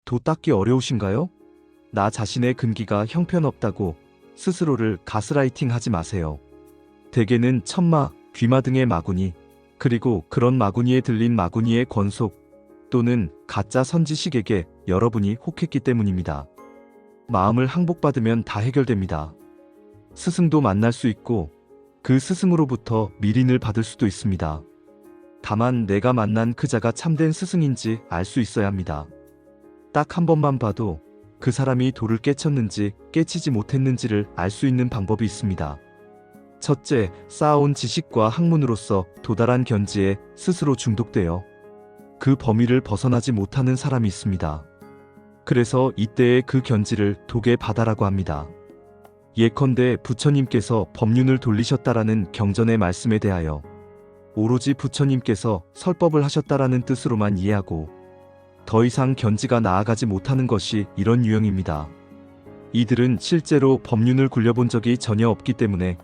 도 닦기 어려우신가요? 나 자신의 근기가 형편없다고 스스로를 가스라이팅 하지 마세요. 대개는 천마, 귀마 등의 마구니, 그리고 그런 마구니에 들린 마구니의 권속 또는 가짜 선지식에게 여러분이 혹했기 때문입니다. 마음을 항복받으면 다 해결됩니다. 스승도 만날 수 있고 그 스승으로부터 미린을 받을 수도 있습니다. 다만 내가 만난 그 자가 참된 스승인지 알 수 있어야 합니다. 딱 한 번만 봐도 그 사람이 도를 깨쳤는지 깨치지 못했는지를 알 수 있는 방법이 있습니다. 첫째, 쌓아온 지식과 학문으로서 도달한 견지에 스스로 중독되어 그 범위를 벗어나지 못하는 사람이 있습니다. 그래서 이때의 그 견지를 독의 바다라고 합니다. 예컨대 부처님께서 법륜을 돌리셨다라는 경전의 말씀에 대하여 오로지 부처님께서 설법을 하셨다라는 뜻으로만 이해하고 더 이상 견지가 나아가지 못하는 것이 이런 유형입니다. 이들은 실제로 법륜을 굴려본 적이 전혀 없기 때문에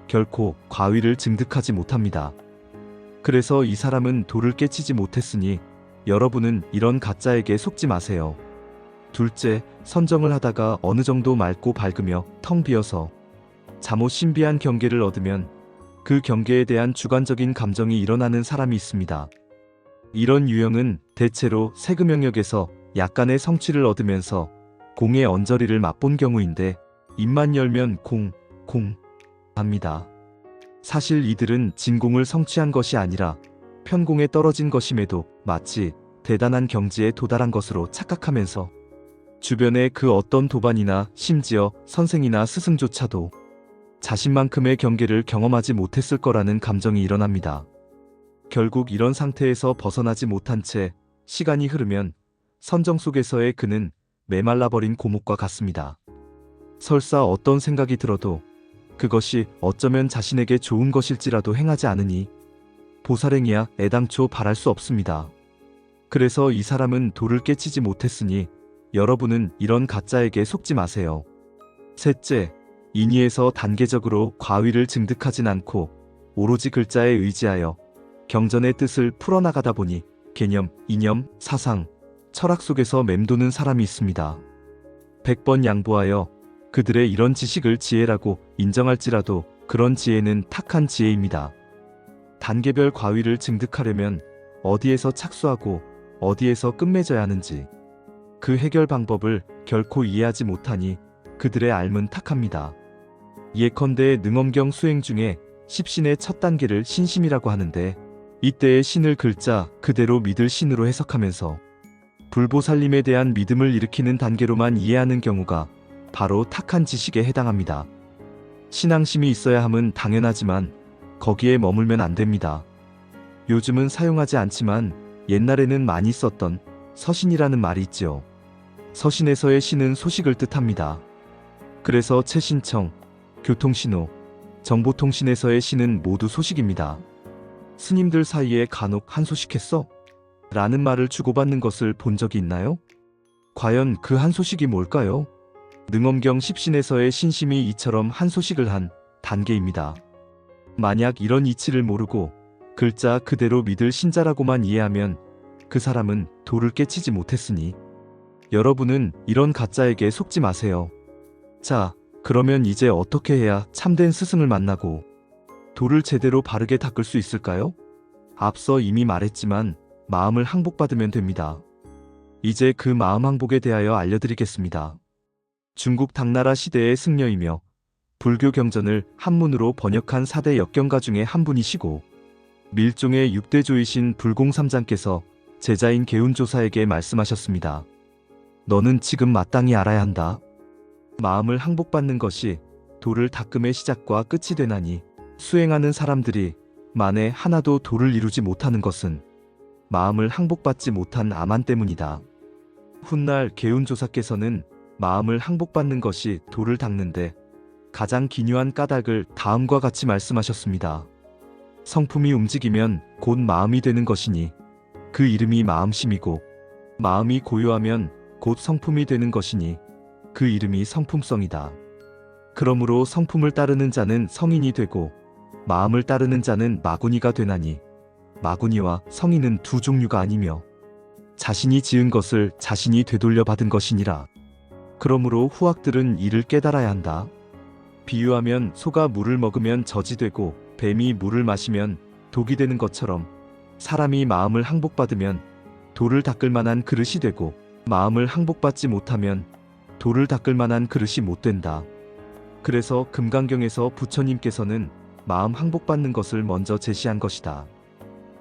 결코 과위를 증득하지 못합니다. 그래서 이 사람은 도를 깨치지 못했으니 여러분은 이런 가짜에게 속지 마세요. 둘째, 선정을 하다가 어느 정도 맑고 밝으며 텅 비어서 잠옷 신비한 경계를 얻으면 그 경계에 대한 주관적인 감정이 일어나는 사람이 있습니다. 이런 유형은 대체로 세금 영역에서 약간의 성취를 얻으면서 공의 언저리를 맛본 경우인데 입만 열면 공 합니다. 사실 이들은 진공을 성취한 것이 아니라 편공에 떨어진 것임에도 마치 대단한 경지에 도달한 것으로 착각하면서 주변의 그 어떤 도반이나 심지어 선생이나 스승조차도 자신만큼의 경계를 경험하지 못했을 거라는 감정이 일어납니다. 결국 이런 상태에서 벗어나지 못한 채 시간이 흐르면 선정 속에서의 그는 메말라버린 고목과 같습니다. 설사 어떤 생각이 들어도 그것이 어쩌면 자신에게 좋은 것일지라도 행하지 않으니 보살행이야 애당초 바랄 수 없습니다. 그래서 이 사람은 도를 깨치지 못했으니 여러분은 이런 가짜에게 속지 마세요. 셋째, 인의에서 단계적으로 과위를 증득하진 않고 오로지 글자에 의지하여 경전의 뜻을 풀어나가다 보니 개념, 이념, 사상, 철학 속에서 맴도는 사람이 있습니다. 100번 양보하여 그들의 이런 지식을 지혜라고 인정할지라도 그런 지혜는 탁한 지혜입니다. 단계별 과위를 증득하려면 어디에서 착수하고 어디에서 끝맺어야 하는지 그 해결 방법을 결코 이해하지 못하니 그들의 앓음은 탁합니다. 예컨대 능엄경 수행 중에 십신의 첫 단계를 신심이라고 하는데 이때의 신을 글자 그대로 믿을 신으로 해석하면서 불보살님에 대한 믿음을 일으키는 단계로만 이해하는 경우가 바로 탁한 지식에 해당합니다. 신앙심이 있어야 함은 당연하지만 거기에 머물면 안 됩니다. 요즘은 사용하지 않지만 옛날에는 많이 썼던 서신이라는 말이 있지요. 서신에서의 신은 소식을 뜻합니다. 그래서 최신청, 교통신호, 정보통신에서의 신은 모두 소식입니다. 스님들 사이에 간혹 한 소식 했어? 라는 말을 주고받는 것을 본 적이 있나요? 과연 그 한 소식이 뭘까요? 능엄경 십신에서의 신심이 이처럼 한 소식을 한 단계입니다. 만약 이런 이치를 모르고 글자 그대로 믿을 신자라고만 이해하면 그 사람은 도를 깨치지 못했으니 여러분은 이런 가짜에게 속지 마세요. 자, 그러면 이제 어떻게 해야 참된 스승을 만나고 도를 제대로 바르게 닦을 수 있을까요? 앞서 이미 말했지만 마음을 항복받으면 됩니다. 이제 그 마음 항복에 대하여 알려드리겠습니다. 중국 당나라 시대의 승려이며 불교 경전을 한문으로 번역한 4대 역경가 중에 한 분이시고 밀종의 6대조이신 불공삼장께서 제자인 개운조사에게 말씀하셨습니다. 너는 지금 마땅히 알아야 한다. 마음을 항복받는 것이 도를 닦음의 시작과 끝이 되나니 수행하는 사람들이 만에 하나도 도를 이루지 못하는 것은 마음을 항복받지 못한 암안 때문이다. 훗날 개운조사께서는 마음을 항복받는 것이 도를 닦는데 가장 기묘한 까닭을 다음과 같이 말씀하셨습니다. 성품이 움직이면 곧 마음이 되는 것이니 그 이름이 마음심이고 마음이 고요하면 곧 성품이 되는 것이니 그 이름이 성품성이다. 그러므로 성품을 따르는 자는 성인이 되고 마음을 따르는 자는 마구니가 되나니 마구니와 성인은 두 종류가 아니며 자신이 지은 것을 자신이 되돌려 받은 것이니라. 그러므로 후학들은 이를 깨달아야 한다. 비유하면 소가 물을 먹으면 젖이 되고 뱀이 물을 마시면 독이 되는 것처럼 사람이 마음을 항복받으면 돌을 닦을 만한 그릇이 되고 마음을 항복받지 못하면 돌을 닦을 만한 그릇이 못 된다. 그래서 금강경에서 부처님께서는 마음 항복받는 것을 먼저 제시한 것이다.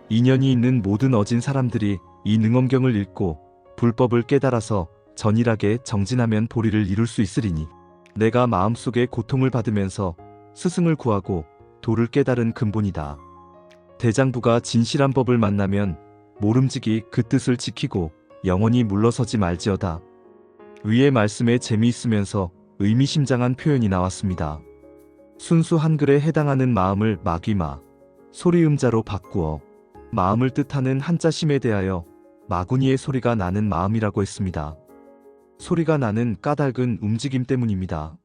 인연이 있는 모든 어진 사람들이 이 능엄경을 읽고 불법을 깨달아서 전일하게 정진하면 보리를 이룰 수 있으리니 내가 마음속에 고통을 받으면서 스승을 구하고 도를 깨달은 근본이다. 대장부가 진실한 법을 만나면 모름지기 그 뜻을 지키고 영원히 물러서지 말지어다. 위의 말씀에 재미있으면서 의미심장한 표현이 나왔습니다. 순수 한글에 해당하는 마음을 마귀마, 소리음자로 바꾸어 마음을 뜻하는 한자심에 대하여 마구니의 소리가 나는 마음이라고 했습니다. 소리가 나는 까닭은 움직임 때문입니다.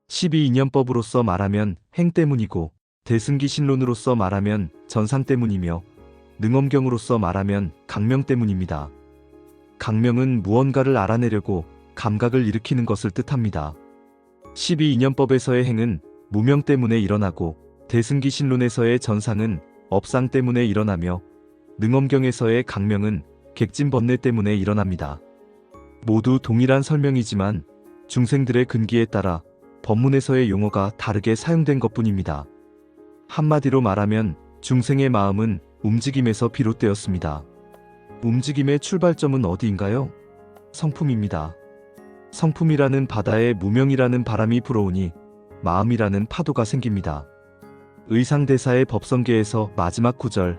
12인연법으로서 말하면 행 때문이고 대승기신론으로서 말하면 전상 때문이며 능엄경으로서 말하면 강명 때문입니다. 강명은 무언가를 알아내려고 감각을 일으키는 것을 뜻합니다. 12인연법에서의 행은 무명 때문에 일어나고 대승기신론에서의 전상은 업상 때문에 일어나며 능엄경에서의 강명은 객진번뇌 때문에 일어납니다. 모두 동일한 설명이지만 중생들의 근기에 따라 법문에서의 용어가 다르게 사용된 것뿐입니다. 한마디로 말하면 중생의 마음은 움직임에서 비롯되었습니다. 움직임의 출발점은 어디인가요? 성품입니다. 성품이라는 바다에 무명이라는 바람이 불어오니 마음이라는 파도가 생깁니다. 의상대사의 법성계에서 마지막 구절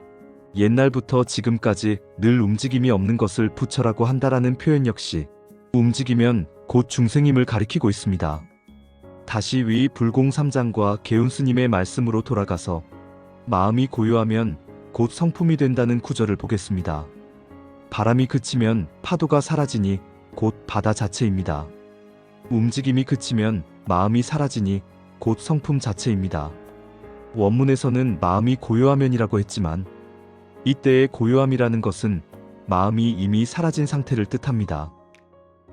옛날부터 지금까지 늘 움직임이 없는 것을 부처라고 한다라는 표현 역시 움직이면 곧 중생임을 가리키고 있습니다. 다시 위 불공삼장과 개운스님의 말씀으로 돌아가서 마음이 고요하면 곧 성품이 된다는 구절을 보겠습니다. 바람이 그치면 파도가 사라지니 곧 바다 자체입니다. 움직임이 그치면 마음이 사라지니 곧 성품 자체입니다. 원문에서는 마음이 고요하면이라고 했지만 이때의 고요함이라는 것은 마음이 이미 사라진 상태를 뜻합니다.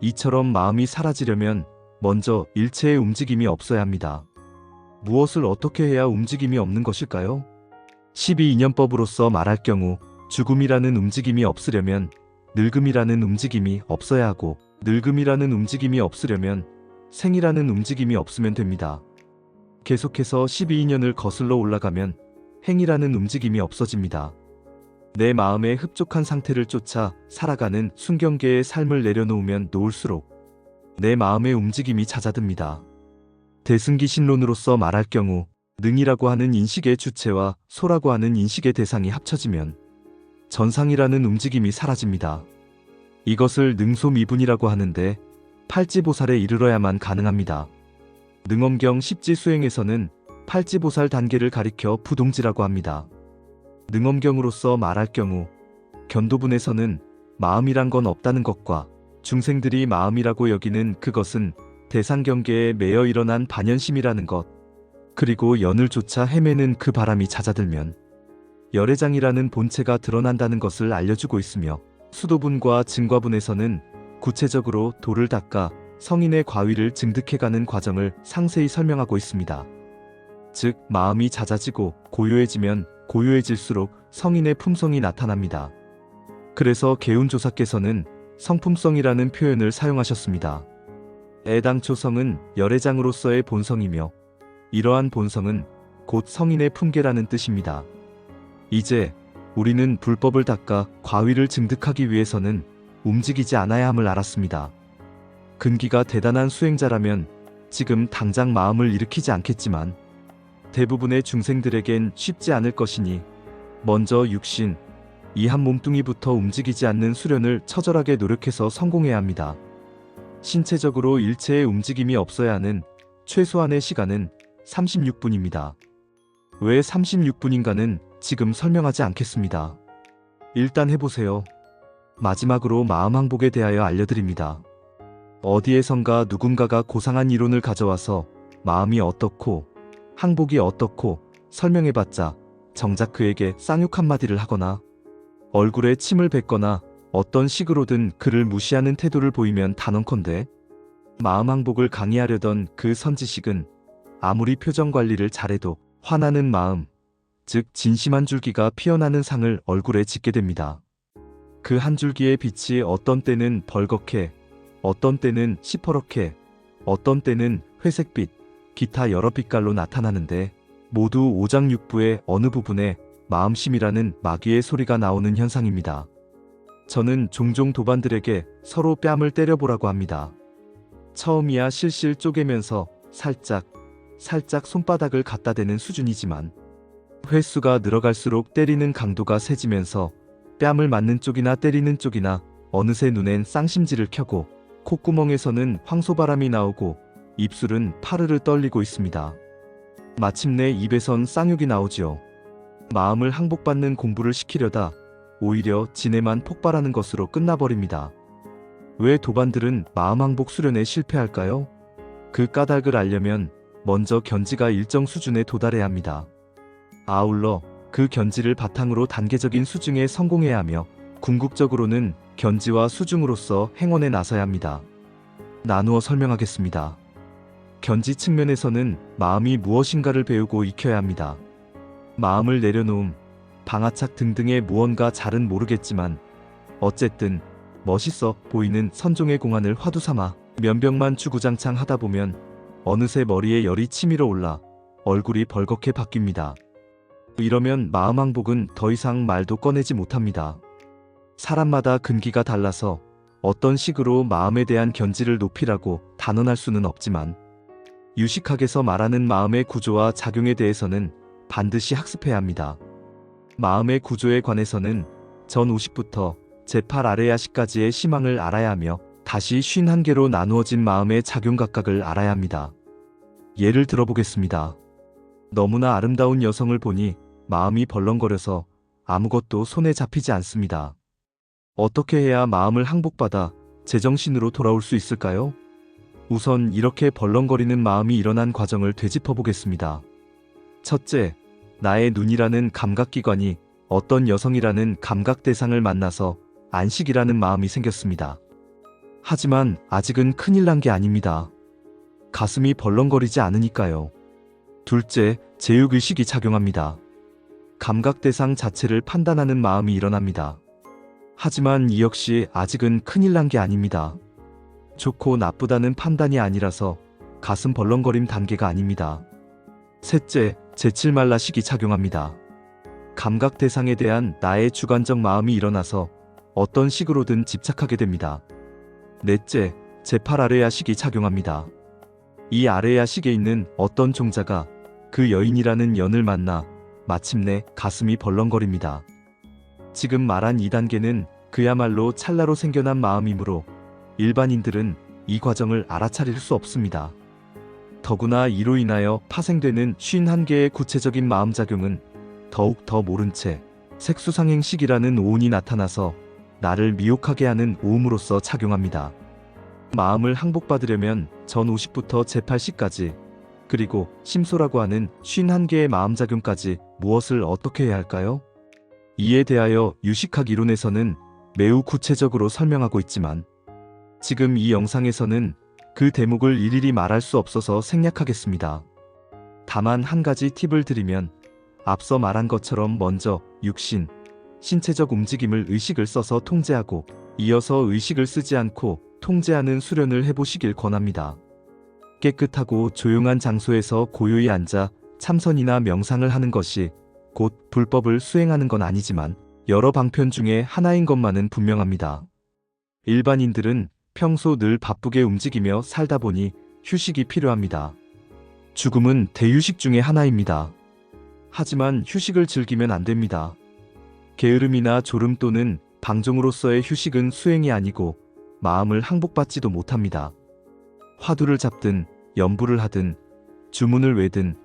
이처럼 마음이 사라지려면 먼저 일체의 움직임이 없어야 합니다. 무엇을 어떻게 해야 움직임이 없는 것일까요? 12인연법으로서 말할 경우 죽음이라는 움직임이 없으려면 늙음이라는 움직임이 없어야 하고 늙음이라는 움직임이 없으려면 생이라는 움직임이 없으면 됩니다. 계속해서 12인연을 거슬러 올라가면 행이라는 움직임이 없어집니다. 내 마음의 흡족한 상태를 쫓아 살아가는 순경계의 삶을 내려놓으면 놓을수록 내 마음의 움직임이 잦아듭니다. 대승기신론으로서 말할 경우 능이라고 하는 인식의 주체와 소라고 하는 인식의 대상이 합쳐지면 전상이라는 움직임이 사라집니다. 이것을 능소미분이라고 하는데 팔지보살에 이르러야만 가능합니다. 능엄경 십지수행에서는 팔지보살 단계를 가리켜 부동지라고 합니다. 능엄경으로서 말할 경우 견도분에서는 마음이란 건 없다는 것과 중생들이 마음이라고 여기는 그것은 대상경계에 매여 일어난 반연심이라는 것, 그리고 연을 쫓아 헤매는 그 바람이 잦아들면 열애장이라는 본체가 드러난다는 것을 알려주고 있으며 수도분과 증과분에서는 구체적으로 도를 닦아 성인의 과위를 증득해가는 과정을 상세히 설명하고 있습니다. 즉 마음이 잦아지고 고요해지면 고요해질수록 성인의 품성이 나타납니다. 그래서 개운조사께서는 성품성이라는 표현을 사용하셨습니다. 애당초 성은 열애장으로서의 본성이며 이러한 본성은 곧 성인의 품계라는 뜻입니다. 이제 우리는 불법을 닦아 과위를 증득하기 위해서는 움직이지 않아야 함을 알았습니다. 근기가 대단한 수행자라면 지금 당장 마음을 일으키지 않겠지만 대부분의 중생들에겐 쉽지 않을 것이니 먼저 육신, 이 한 몸뚱이부터 움직이지 않는 수련을 처절하게 노력해서 성공해야 합니다. 신체적으로 일체의 움직임이 없어야 하는 최소한의 시간은 36분입니다. 왜 36분인가는 지금 설명하지 않겠습니다. 일단 해보세요. 마지막으로 마음 항복에 대하여 알려드립니다. 어디에선가 누군가가 고상한 이론을 가져와서 마음이 어떻고 항복이 어떻고 설명해봤자 정작 그에게 쌍욕 한마디를 하거나 얼굴에 침을 뱉거나 어떤 식으로든 그를 무시하는 태도를 보이면 단언컨대 마음 항복을 강의하려던 그 선지식은 아무리 표정 관리를 잘해도 화나는 마음, 즉 진심한 줄기가 피어나는 상을 얼굴에 짓게 됩니다. 그 한 줄기의 빛이 어떤 때는 벌겋게, 어떤 때는 시퍼렇게, 어떤 때는 회색빛, 기타 여러 빛깔로 나타나는데 모두 오장육부의 어느 부분에 마음심이라는 마귀의 소리가 나오는 현상입니다. 저는 종종 도반들에게 서로 뺨을 때려보라고 합니다. 처음이야 실실 쪼개면서 살짝 손바닥을 갖다 대는 수준이지만 횟수가 늘어갈수록 때리는 강도가 세지면서 뺨을 맞는 쪽이나 때리는 쪽이나 어느새 눈엔 쌍심지를 켜고 콧구멍에서는 황소바람이 나오고 입술은 파르르 떨리고 있습니다. 마침내 입에선 쌍욕이 나오지요. 마음을 항복받는 공부를 시키려다 오히려 지네만 폭발하는 것으로 끝나버립니다. 왜 도반들은 마음 항복 수련에 실패할까요? 그 까닭을 알려면 먼저 견지가 일정 수준에 도달해야 합니다. 아울러 그 견지를 바탕으로 단계적인 수중에 성공해야 하며 궁극적으로는 견지와 수중으로서 행원에 나서야 합니다. 나누어 설명하겠습니다. 견지 측면에서는 마음이 무엇인가를 배우고 익혀야 합니다. 마음을 내려놓음, 방아착 등등의 무언가 잘은 모르겠지만 어쨌든 멋있어 보이는 선종의 공안을 화두삼아 면병만 주구장창 하다 보면 어느새 머리에 열이 치밀어 올라 얼굴이 벌겋게 바뀝니다. 이러면 마음 항복은 더 이상 말도 꺼내지 못합니다. 사람마다 근기가 달라서 어떤 식으로 마음에 대한 견지를 높이라고 단언할 수는 없지만 유식학에서 말하는 마음의 구조와 작용에 대해서는 반드시 학습해야 합니다. 마음의 구조에 관해서는 전 50부터 제8 아레야시까지의 심항을 알아야 하며 다시 51개로 나누어진 마음의 작용 각각을 알아야 합니다. 예를 들어보겠습니다. 너무나 아름다운 여성을 보니 마음이 벌렁거려서 아무것도 손에 잡히지 않습니다. 어떻게 해야 마음을 항복받아 제정신으로 돌아올 수 있을까요? 우선 이렇게 벌렁거리는 마음이 일어난 과정을 되짚어 보겠습니다. 첫째, 나의 눈이라는 감각기관이 어떤 여성이라는 감각 대상을 만나서 안식이라는 마음이 생겼습니다. 하지만 아직은 큰일 난 게 아닙니다. 가슴이 벌렁거리지 않으니까요. 둘째, 제육의식이 작용합니다. 감각 대상 자체를 판단하는 마음이 일어납니다. 하지만 이 역시 아직은 큰일 난 게 아닙니다. 좋고 나쁘다는 판단이 아니라서 가슴 벌렁거림 단계가 아닙니다. 셋째, 제칠말라식이 작용합니다. 감각 대상에 대한 나의 주관적 마음이 일어나서 어떤 식으로든 집착하게 됩니다. 넷째, 제8 아레야식이 작용합니다. 이 아레야식에 있는 어떤 종자가 그 여인이라는 연을 만나 마침내 가슴이 벌렁거립니다. 지금 말한 2단계는 그야말로 찰나로 생겨난 마음이므로 일반인들은 이 과정을 알아차릴 수 없습니다. 더구나 이로 인하여 파생되는 51개의 구체적인 마음작용은 더욱 더 모른 채 색수상행식이라는 오운이 나타나서 나를 미혹하게 하는 오음으로써 작용합니다. 마음을 항복받으려면 전 50부터 제8식까지 그리고 심소라고 하는 51개의 마음작용까지 무엇을 어떻게 해야 할까요? 이에 대하여 유식학 이론에서는 매우 구체적으로 설명하고 있지만 지금 이 영상에서는 그 대목을 일일이 말할 수 없어서 생략하겠습니다. 다만 한 가지 팁을 드리면 앞서 말한 것처럼 먼저 육신, 신체적 움직임을 의식을 써서 통제하고 이어서 의식을 쓰지 않고 통제하는 수련을 해보시길 권합니다. 깨끗하고 조용한 장소에서 고요히 앉아 참선이나 명상을 하는 것이 곧 불법을 수행하는 건 아니지만 여러 방편 중에 하나인 것만은 분명합니다. 일반인들은 평소 늘 바쁘게 움직이며 살다 보니 휴식이 필요합니다. 죽음은 대휴식 중에 하나입니다. 하지만 휴식을 즐기면 안 됩니다. 게으름이나 졸음 또는 방종으로서의 휴식은 수행이 아니고 마음을 항복받지도 못합니다. 화두를 잡든 연부를 하든 주문을 외든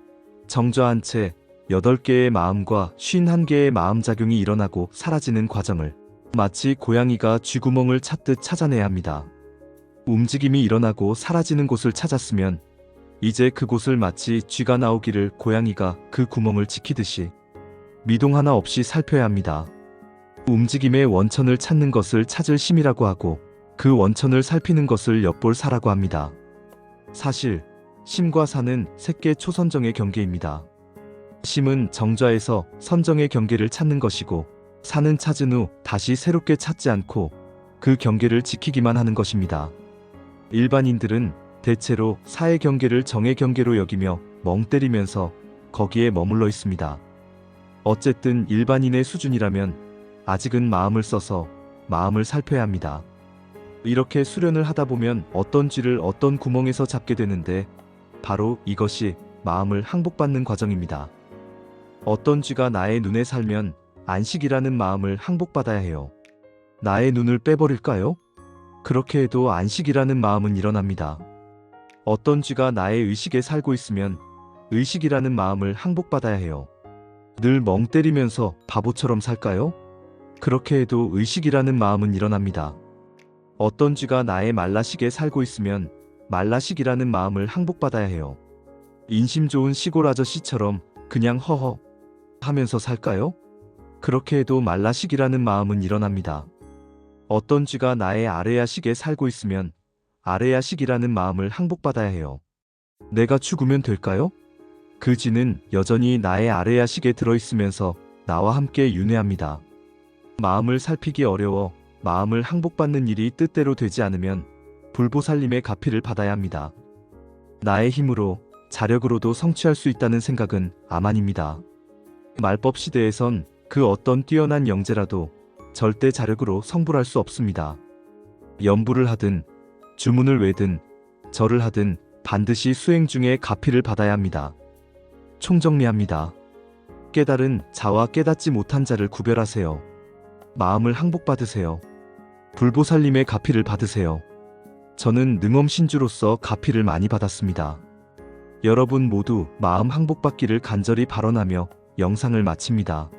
정저한 채 8개의 마음과 51개의 마음작용이 일어나고 사라지는 과정을 마치 고양이가 쥐구멍을 찾듯 찾아내야 합니다. 움직임이 일어나고 사라지는 곳을 찾았으면 이제 그곳을 마치 쥐가 나오기를 고양이가 그 구멍을 지키듯이 미동 하나 없이 살펴야 합니다. 움직임의 원천을 찾는 것을 찾을 심이라고 하고 그 원천을 살피는 것을 엿볼 사라고 합니다. 사실 심과 사는 색계 초선정의 경계입니다. 심은 정좌에서 선정의 경계를 찾는 것이고 사는 찾은 후 다시 새롭게 찾지 않고 그 경계를 지키기만 하는 것입니다. 일반인들은 대체로 사의 경계를 정의 경계로 여기며 멍 때리면서 거기에 머물러 있습니다. 어쨌든 일반인의 수준이라면 아직은 마음을 써서 마음을 살펴야 합니다. 이렇게 수련을 하다 보면 어떤 쥐를 어떤 구멍에서 잡게 되는데 바로 이것이 마음을 항복받는 과정입니다. 어떤 쥐가 나의 눈에 살면 안식이라는 마음을 항복받아야 해요. 나의 눈을 빼버릴까요? 그렇게 해도 안식이라는 마음은 일어납니다. 어떤 쥐가 나의 의식에 살고 있으면 의식이라는 마음을 항복받아야 해요. 늘 멍 때리면서 바보처럼 살까요? 그렇게 해도 의식이라는 마음은 일어납니다. 어떤 쥐가 나의 말라식에 살고 있으면 말라식이라는 마음을 항복받아야 해요. 인심 좋은 시골 아저씨처럼 그냥 허허 하면서 살까요? 그렇게 해도 말라식이라는 마음은 일어납니다. 어떤 쥐가 나의 아레야식에 살고 있으면 아레야식이라는 마음을 항복받아야 해요. 내가 죽으면 될까요? 그 쥐는 여전히 나의 아레야식에 들어있으면서 나와 함께 윤회합니다. 마음을 살피기 어려워 마음을 항복받는 일이 뜻대로 되지 않으면 불보살님의 가피를 받아야 합니다. 나의 힘으로 자력으로도 성취할 수 있다는 생각은 암안입니다. 말법 시대에선 그 어떤 뛰어난 영재라도 절대 자력으로 성불할 수 없습니다. 연부를 하든 주문을 외든 절을 하든 반드시 수행 중에 가피를 받아야 합니다. 총정리합니다. 깨달은 자와 깨닫지 못한 자를 구별하세요. 마음을 항복받으세요. 불보살님의 가피를 받으세요. 저는 능엄신주로서 가피를 많이 받았습니다. 여러분 모두 마음 항복받기를 간절히 발언하며 영상을 마칩니다.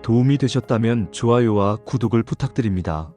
도움이 되셨다면 좋아요와 구독을 부탁드립니다.